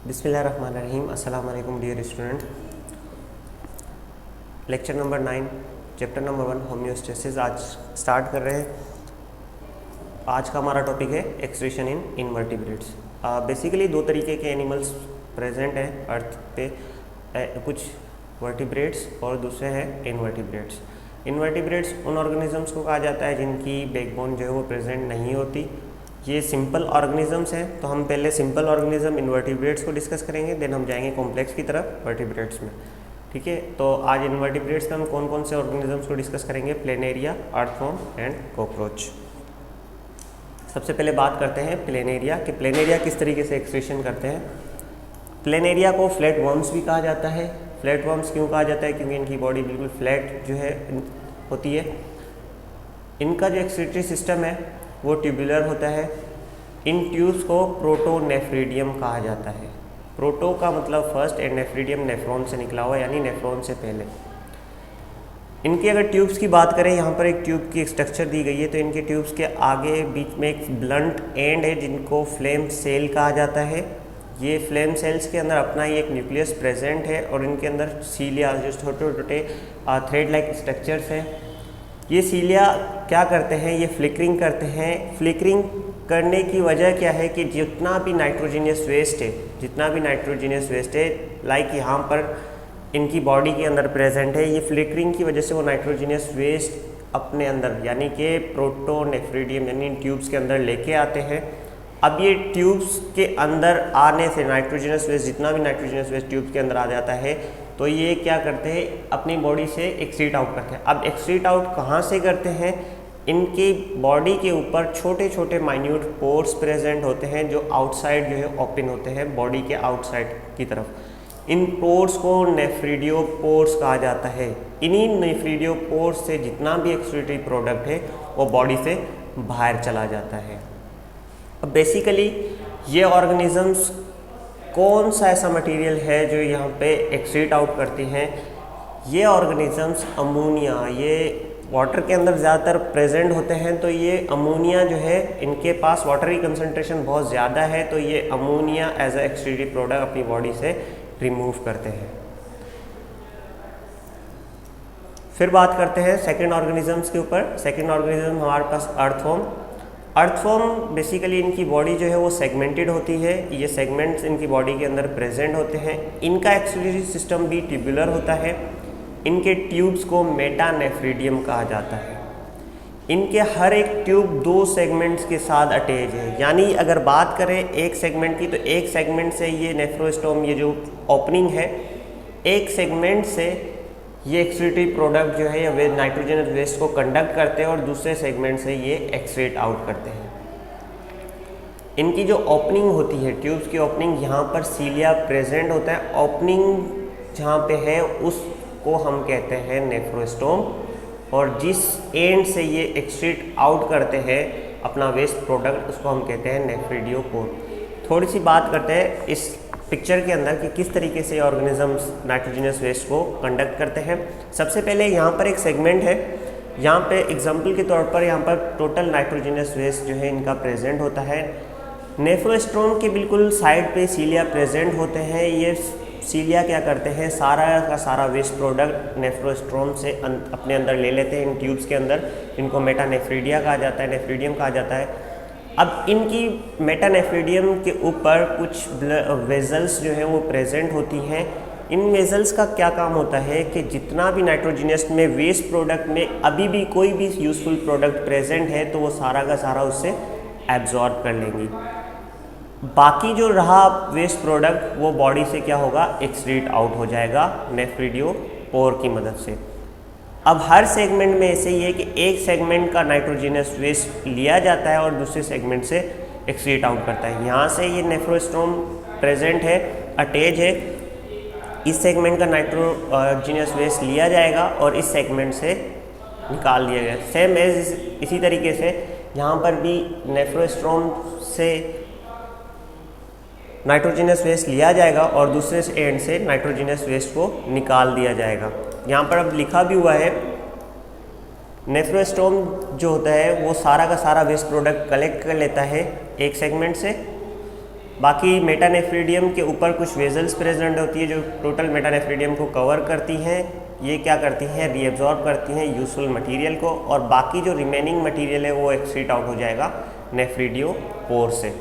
बिस्मिल्लाहिर्रहमानिर्रहीम। अस्सलाम वालेकुम dear student. Lecture number 9 chapter number 1 homeostasis आज स्टार्ट कर रहे हैं। आज का हमारा टॉपिक है एक्सक्रीशन इन इनवर्टिब्रेट्स। बेसिकली दो तरीके के एनिमल्स प्रेजेंट हैं अर्थ पे, कुछ वर्टिब्रेट्स और दूसरे हैं इनवर्टिब्रेट्स। इनवर्टिब्रेट्स उन ऑर्गेनिजम्स को कहा जाता है जिनकी बैकबोन जो है वो प्रेजेंट नहीं होती। ये सिंपल ऑर्गेनिजम्स हैं, तो हम पहले सिंपल ऑर्गेनिज्म इनवर्टिब्रेट्स को डिस्कस करेंगे, देन हम जाएंगे कॉम्प्लेक्स की तरफ वर्टिब्रेट्स में। ठीक है, तो आज इनवर्टिब्रेट्स में हम कौन कौन से ऑर्गेनिजम्स को डिस्कस करेंगे? Planaria, earthworm and cockroach. सबसे पहले बात करते हैं प्लेनेरिया कि प्लेनेरिया किस तरीके से एक्सक्रीशन करते हैं। प्लेनेरिया को फ्लैट वर्म्स भी कहा जाता है। फ्लैट वर्म्स क्यों कहा जाता है? क्योंकि इनकी बॉडी बिल्कुल फ्लैट जो है होती है। इनका जो एक्सक्रीटरी सिस्टम है वो ट्यूबुलर होता है। इन ट्यूब्स को प्रोटोनेफ्रिडियम कहा जाता है। प्रोटो का मतलब फर्स्ट एंड नेफ्रिडियम नेफ्रॉन से निकला हुआ, यानी नेफ्रॉन से पहले। इनकी अगर ट्यूब्स की बात करें, यहाँ पर एक ट्यूब की स्ट्रक्चर दी गई है, तो इनके ट्यूब्स के आगे बीच में एक ब्लंट एंड है जिनको फ्लेम सेल कहा जाता है। ये फ्लेम सेल्स के अंदर अपना ही एक न्यूक्लियस प्रेजेंट है और इनके अंदर सीलिया जो छोटे छोटे थ्रेड लाइक स्ट्रक्चर्स हैं। ये सीलिया क्या करते हैं? ये फ्लिकरिंग करते हैं। फ्लिकरिंग करने की वजह क्या है कि जितना भी नाइट्रोजीनियस वेस्ट है, लाइक यहाँ पर इनकी बॉडी के अंदर प्रेजेंट है, ये फ्लिकरिंग की वजह से वो नाइट्रोजीनियस वेस्ट अपने अंदर यानी कि प्रोटोनेफ्रिडियम यानी इन ट्यूब्स के अंदर लेके आते हैं। अब ये ट्यूब्स के अंदर आने से नाइट्रोजीनियस वेस्ट, जितना भी नाइट्रोजीनियस वेस्ट ट्यूब्स के अंदर आ जाता है, तो ये क्या करते हैं? अपनी बॉडी से एक्सक्रीट आउट करते हैं। अब एक्सक्रीट आउट कहाँ से करते हैं? इनकी बॉडी के ऊपर छोटे छोटे माइन्यूट पोर्स प्रेजेंट होते हैं जो आउटसाइड जो है ओपन होते हैं बॉडी के आउटसाइड की तरफ। इन पोर्स को नेफ्रिडियो पोर्स कहा जाता है। इन्हीं नेफ्रिडियो पोर्स से जितना भी एक्सक्रीटरी प्रोडक्ट है वो बॉडी से बाहर चला जाता है। अब बेसिकली ये ऑर्गेनिजम्स कौन सा ऐसा मटेरियल है जो यहाँ पे एक्सक्रीट आउट करती हैं? ये ऑर्गेनिजम्स अमोनिया, ये वाटर के अंदर ज़्यादातर प्रेजेंट होते हैं, तो ये अमोनिया जो है इनके पास वाटर की कंसंट्रेशन बहुत ज़्यादा है, तो ये ammonia as a excretory product अपनी बॉडी से रिमूव करते हैं। फिर बात करते हैं सेकेंड ऑर्गेनिजम्स के ऊपर। सेकेंड ऑर्गेनिज्म हमारे पास अर्थवर्म। अर्थवर्म बेसिकली इनकी बॉडी जो है वो सेगमेंटेड होती है। ये सेगमेंट्स इनकी बॉडी के अंदर प्रेजेंट होते हैं। इनका एक्सक्रीटरी सिस्टम भी ट्यूबुलर होता है। इनके ट्यूब्स को मेटानेफ्रिडियम कहा जाता है। इनके हर एक ट्यूब दो सेगमेंट्स के साथ अटैच है, यानी अगर बात करें एक सेगमेंट की, तो एक सेगमेंट से ये नेफ्रोस्टोम, ये जो ओपनिंग है, एक सेगमेंट से ये एक्सक्रीटरी प्रोडक्ट जो है या वे नाइट्रोजनस वेस्ट को कंडक्ट करते हैं और दूसरे सेगमेंट से ये एक्सक्रीट आउट करते हैं। इनकी जो ओपनिंग होती है, ट्यूब्स की ओपनिंग, यहाँ पर सीलिया प्रेजेंट होता है। ओपनिंग जहाँ पे है उसको हम कहते हैं नेफ्रोस्टोम, और जिस एंड से ये एक्सक्रीट आउट करते हैं अपना वेस्ट प्रोडक्ट, उसको हम कहते हैं नेफ्रिडियोपोर। थोड़ी सी बात करते हैं इस पिक्चर के अंदर कि किस तरीके से ऑर्गेनिजम्स नाइट्रोजनस वेस्ट को कंडक्ट करते हैं। सबसे पहले यहाँ पर एक सेगमेंट है, यहाँ पे एग्जांपल के तौर पर यहाँ पर टोटल नाइट्रोजनस वेस्ट जो है इनका प्रेजेंट होता है। नेफ्रोस्टोम के बिल्कुल साइड पे सीलिया प्रेजेंट होते हैं। ये सीलिया क्या करते हैं? सारा का सारा वेस्ट प्रोडक्ट नेफ्रोस्टोम से अपने अंदर ले लेते हैं इन ट्यूब्स के अंदर। इनको मेटानेफ्रिडिया कहा जाता है, नेफ्रिडियम कहा जाता है। अब इनकी मेटानेफ्रिडियम के ऊपर कुछ वेजल्स जो हैं वो प्रेजेंट होती हैं। इन वेजल्स का क्या काम होता है कि जितना भी नाइट्रोजनस में वेस्ट प्रोडक्ट में अभी भी कोई भी यूजफुल प्रोडक्ट प्रेजेंट है, तो वो सारा का सारा उससे एब्जॉर्ब कर लेंगी। बाकी जो रहा वेस्ट प्रोडक्ट वो बॉडी से क्या होगा? एक्सक्रीट आउट हो जाएगा नेफ्रिडियोपोर की मदद से। अब हर सेगमेंट में ऐसे ही है कि एक सेगमेंट का नाइट्रोजनस वेस्ट लिया जाता है और दूसरे सेगमेंट से एक्सक्रीट आउट करता है। यहाँ से ये नेफ्रोस्टोम प्रेजेंट है, अटैच है, इस सेगमेंट का नाइट्रोजनस वेस्ट लिया जाएगा और इस सेगमेंट से निकाल दिया जाएगा। सेम एज इसी तरीके से यहाँ पर भी नेफ्रोस्टोम से नाइट्रोजनस वेस्ट लिया जाएगा और दूसरे एंड से नाइट्रोजनस वेस्ट को निकाल दिया जाएगा। यहाँ पर अब लिखा भी हुआ है, नेफ्रोस्टोम जो होता है वो सारा का सारा वेस्ट प्रोडक्ट कलेक्ट कर लेता है एक सेगमेंट से, बाकी मेटानेफ्रीडियम के ऊपर कुछ वेजल्स प्रेजेंट होती है जो टोटल मेटानेफ्रीडियम को कवर करती हैं। ये क्या करती हैं, रीअब्जॉर्ब करती हैं यूजफुल मटेरियल को, और बाकी जो रिमेनिंग मटेरियल है वो एक्सक्रीट आउट हो जाएगा नेफ्रीडियोपोर से।